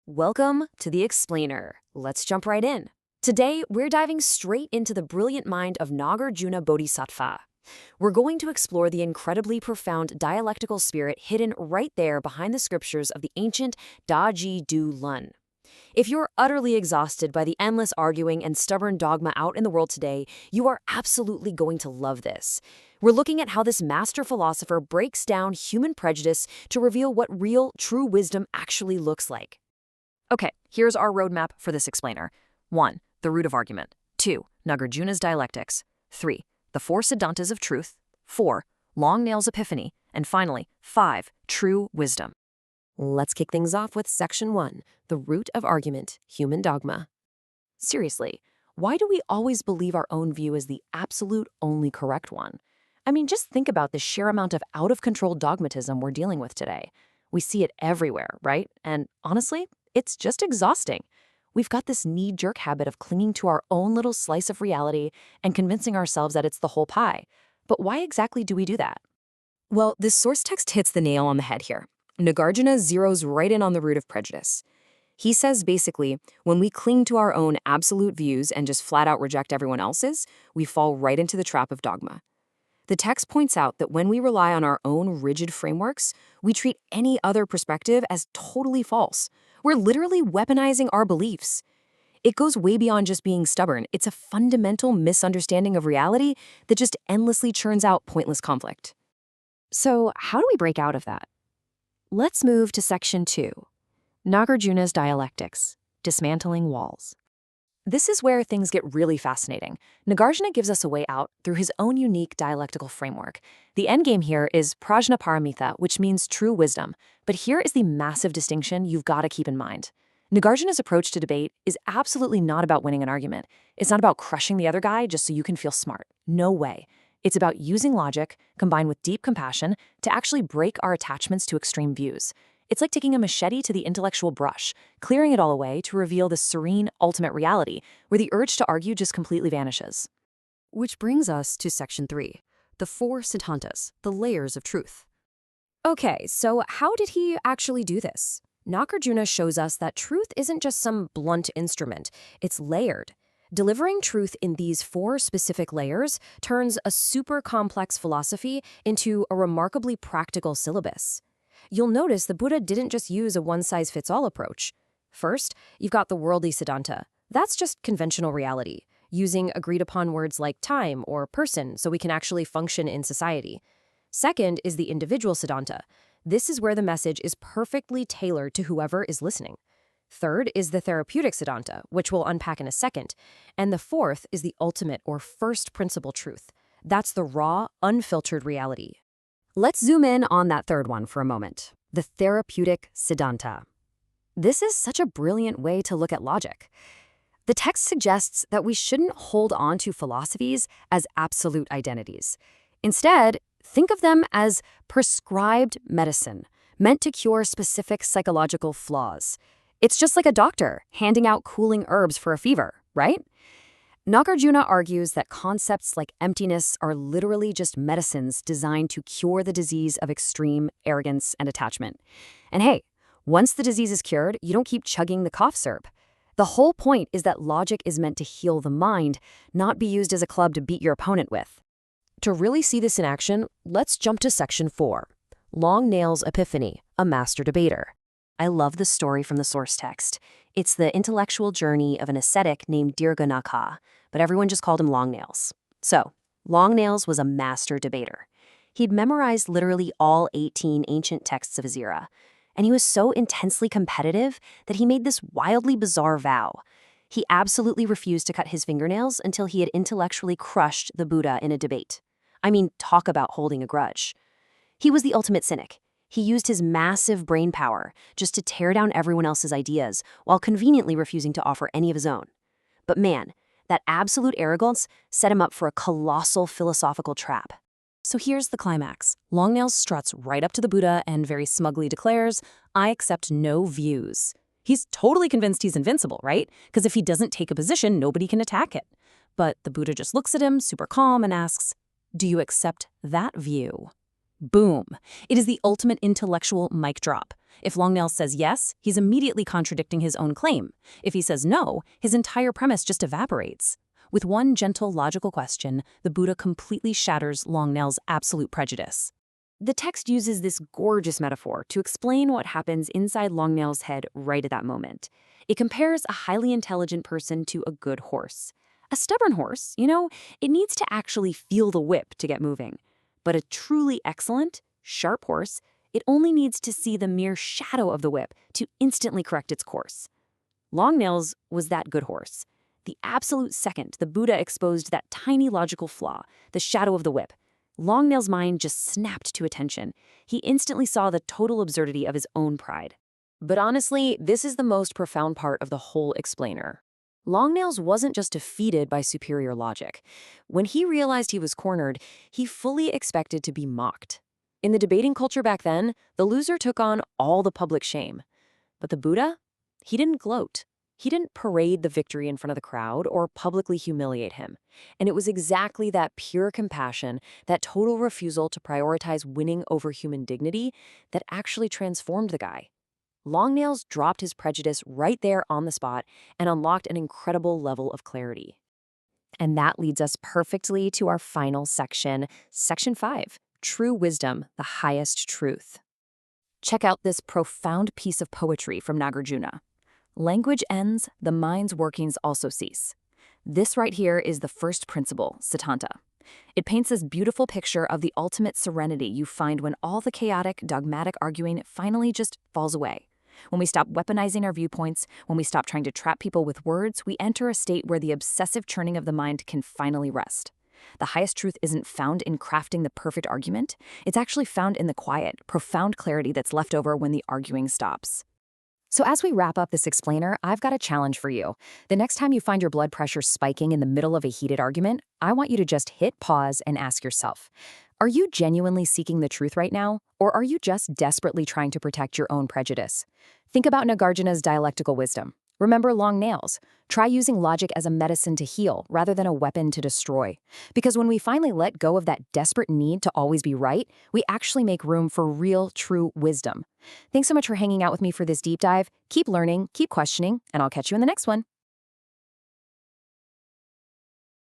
Welcome to The Explainer. Let's jump right in. Today, we're diving straight into the brilliant mind of Nagarjuna Bodhisattva. We're going to explore the incredibly profound dialectical spirit hidden right there behind the scriptures of the ancient Daji Du Lun. If you're utterly exhausted by the endless arguing and stubborn dogma out in the world today, you are absolutely going to love this. We're looking at how this master philosopher breaks down human prejudice to reveal what real, true wisdom actually looks like. Okay, here's our roadmap for this explainer. 1. The root of argument. 2. Nagarjuna's dialectics. 3. The four Siddhantas of truth. 4. Long Nail's epiphany. And finally, 5. True wisdom. Let's kick things off with Section 1, the root of argument, human dogma. Seriously, why do we always believe our own view is the absolute only correct one? I mean, just think about the sheer amount of out-of-control dogmatism we're dealing with today. We see it everywhere, right? And honestly, it's just exhausting. We've got this knee-jerk habit of clinging to our own little slice of reality and convincing ourselves that it's the whole pie. But why exactly do we do that? Well, this source text hits the nail on the head here. Nagarjuna zeroes right in on the root of prejudice. He says basically, when we cling to our own absolute views and just flat out reject everyone else's, we fall right into the trap of dogma. The text points out that when we rely on our own rigid frameworks, we treat any other perspective as totally false. We're literally weaponizing our beliefs. It goes way beyond just being stubborn. It's a fundamental misunderstanding of reality that just endlessly churns out pointless conflict. So how do we break out of that? Let's move to Section 2, Nagarjuna's dialectics, dismantling walls. This is where things get really fascinating. Nagarjuna gives us a way out through his own unique dialectical framework. The endgame here is prajnaparamita, which means true wisdom. But here is the massive distinction you've got to keep in mind. Nagarjuna's approach to debate is absolutely not about winning an argument. It's not about crushing the other guy just so you can feel smart. No way. It's about using logic, combined with deep compassion, to actually break our attachments to extreme views. It's like taking a machete to the intellectual brush, clearing it all away to reveal the serene, ultimate reality, where the urge to argue just completely vanishes. Which brings us to Section 3, the four Siddhantas, the layers of truth. Okay, so how did he actually do this? Nagarjuna shows us that truth isn't just some blunt instrument, it's layered. Delivering truth in these four specific layers turns a super complex philosophy into a remarkably practical syllabus. You'll notice the Buddha didn't just use a one-size-fits-all approach. First, you've got the worldly Siddhanta. That's just conventional reality, using agreed-upon words like time or person so we can actually function in society. Second is the individual Siddhanta. This is where the message is perfectly tailored to whoever is listening. Third is the therapeutic Siddhanta, which we'll unpack in a second. And the fourth is the ultimate or first principle truth. That's the raw, unfiltered reality. Let's zoom in on that third one for a moment, the therapeutic Siddhanta. This is such a brilliant way to look at logic. The text suggests that we shouldn't hold on to philosophies as absolute identities. Instead, think of them as prescribed medicine, meant to cure specific psychological flaws. It's just like a doctor handing out cooling herbs for a fever, right? Nagarjuna argues that concepts like emptiness are literally just medicines designed to cure the disease of extreme arrogance and attachment. And hey, once the disease is cured, you don't keep chugging the cough syrup. The whole point is that logic is meant to heal the mind, not be used as a club to beat your opponent with. To really see this in action, let's jump to Section 4, Long Nail's epiphany, a master debater. I love the story from the source text. It's the intellectual journey of an ascetic named Dirghanakha, but everyone just called him Long Nails. So, Long Nails was a master debater. He'd memorized literally all 18 ancient texts of his era, and he was so intensely competitive that he made this wildly bizarre vow. He absolutely refused to cut his fingernails until he had intellectually crushed the Buddha in a debate. I mean, talk about holding a grudge. He was the ultimate cynic. He used his massive brain power just to tear down everyone else's ideas while conveniently refusing to offer any of his own. But man, that absolute arrogance set him up for a colossal philosophical trap. So here's the climax. Long Nails struts right up to the Buddha and very smugly declares, "I accept no views." He's totally convinced he's invincible, right? Because if he doesn't take a position, nobody can attack it. But the Buddha just looks at him, super calm, and asks, "Do you accept that view?" Boom. It is the ultimate intellectual mic drop. If Longnails says yes, he's immediately contradicting his own claim. If he says no, his entire premise just evaporates. With one gentle, logical question, the Buddha completely shatters Longnails' absolute prejudice. The text uses this gorgeous metaphor to explain what happens inside Longnails' head right at that moment. It compares a highly intelligent person to a good horse. A stubborn horse, it needs to actually feel the whip to get moving. But a truly excellent, sharp horse, it only needs to see the mere shadow of the whip to instantly correct its course. Longnails was that good horse. The absolute second the Buddha exposed that tiny logical flaw, the shadow of the whip, Longnails' mind just snapped to attention. He instantly saw the total absurdity of his own pride. But honestly, this is the most profound part of the whole explainer. Longnails wasn't just defeated by superior logic. When he realized he was cornered, he fully expected to be mocked. In the debating culture back then, the loser took on all the public shame. But the Buddha? He didn't gloat. He didn't parade the victory in front of the crowd or publicly humiliate him. And it was exactly that pure compassion, that total refusal to prioritize winning over human dignity, that actually transformed the guy. Longnails dropped his prejudice right there on the spot and unlocked an incredible level of clarity. And that leads us perfectly to our final section, Section 5, True Wisdom, the Highest Truth. Check out this profound piece of poetry from Nagarjuna. Language ends, the mind's workings also cease. This right here is the first principle, Siddhanta. It paints this beautiful picture of the ultimate serenity you find when all the chaotic, dogmatic arguing finally just falls away. When we stop weaponizing our viewpoints, when we stop trying to trap people with words, we enter a state where the obsessive churning of the mind can finally rest. The highest truth isn't found in crafting the perfect argument. It's actually found in the quiet, profound clarity that's left over when the arguing stops. So as we wrap up this explainer, I've got a challenge for you. The next time you find your blood pressure spiking in the middle of a heated argument, I want you to just hit pause and ask yourself, are you genuinely seeking the truth right now, or are you just desperately trying to protect your own prejudice? Think about Nagarjuna's dialectical wisdom. Remember Longnails. Try using logic as a medicine to heal rather than a weapon to destroy. Because when we finally let go of that desperate need to always be right, we actually make room for real, true wisdom. Thanks so much for hanging out with me for this deep dive. Keep learning, keep questioning, and I'll catch you in the next one.